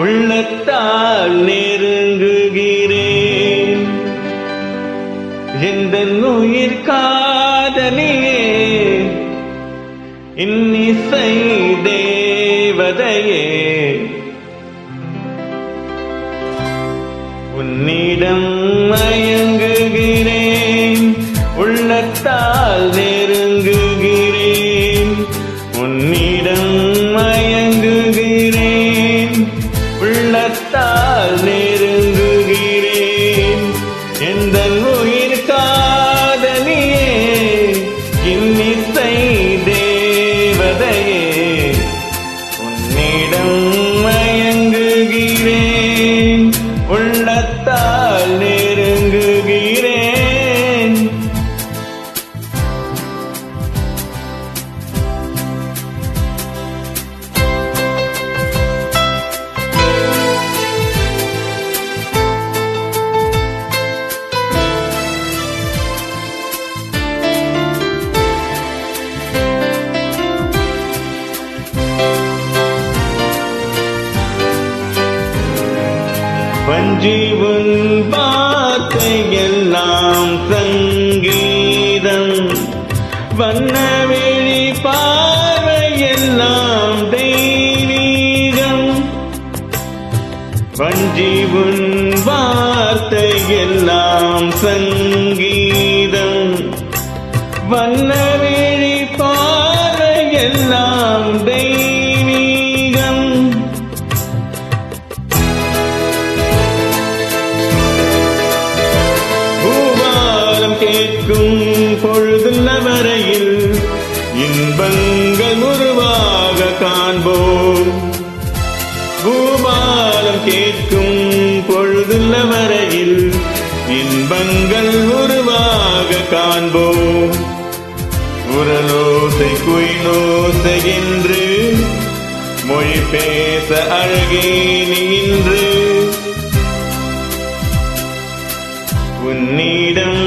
உள்ளத்தால் நெருங்குகிறேன். எந்த உயிர் காதலியே, இன்னிசை தேவதையே, உன்னிடம் மயங்குகிறேன். உள்ளத்தால் நெருங்குகிறேன். உன்னிடம் மயங்குகிறேன். உள்ளத்தால் நெருங்குகிறேன். எந்த உயிர் காதலியே, இன்னிசை தேவதையே, உன்னிடம் மயங்குகிறேன். உள்ளத்தால் நெருங்குகிறேன். வஞ்சிவுன் வார்த்தையெல்லாம் சங்கீதம், வண்ணவெளி பார்வையெல்லாம் தெய்வீகம். வஞ்சிவுன் வார்த்தையெல்லாம் சங்கீதம், வண்ணவெளி பார்வையெல்லாம் தெய்வீகம். கேட்கும் பொழுதுள்ள வரையில் இன்பங்கள் உருவாக காண்போம். பூபாலம் கேட்கும் பொழுதுள்ள வரையில் இன்பங்கள் உருவாக காண்போம். உரலோசை குயிலோசை என்று மொழி பேச அழகே நின்று, உன்னிடம்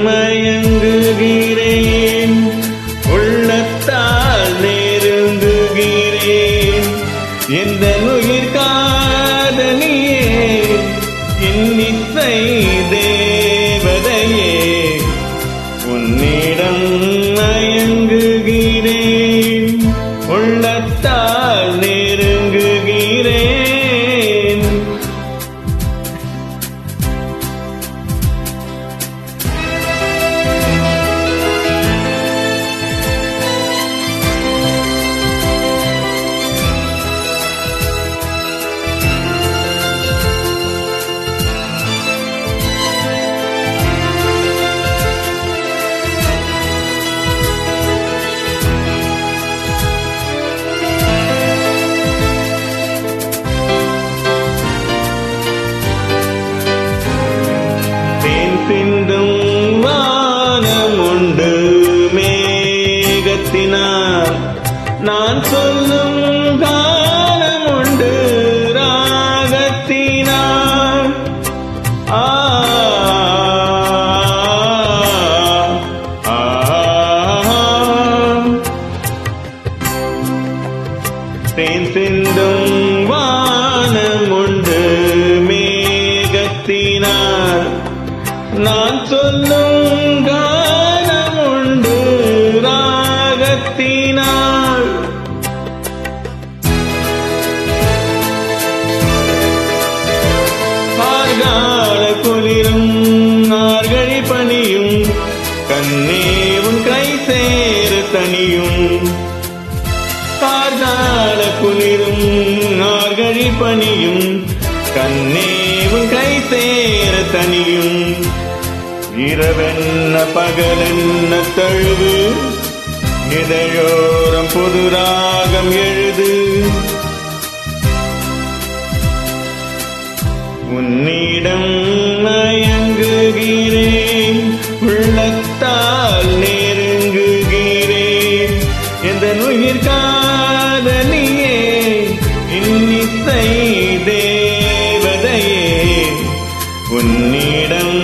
மயங்குகிறேன். உள்ளத்தால் நெருங்குகிறேன். எந்த உயிர் காதலியே, இன்னிசை தேவதையே, உன்னிடம் மயங்குகிறேன். உள்ளத்தால் நெருங்குகிறேன். சிந்தும் வானமுண்டு மேகத்தினார், நான் சொல்லும் காலமுண்டு ராகத்தினார். தேன் சிந்தும் வானமுண்டு மேகத்தினார், நான் சொல்லும் கானமுண்டு ராகத்தினாள். ஆர்கால குளிரும் ஆர்கழி பனியும், கண்ணேவும் கை சேர தனியும். ஆர்கால குளிரும் ஆர்கழி பனியும், கண்ணேவும் கை சேர தனியும். இரவென்ன பகலென்ன தழுவு, இதழோரம் புது ராகம் எழுது. உன்னிடம் மயங்குகிறேன். உள்ளத்தால் நெருங்குகிறேன். எந்த உயிர் காதலியே, இன்னிசை தேவதையே, உன்னிடம்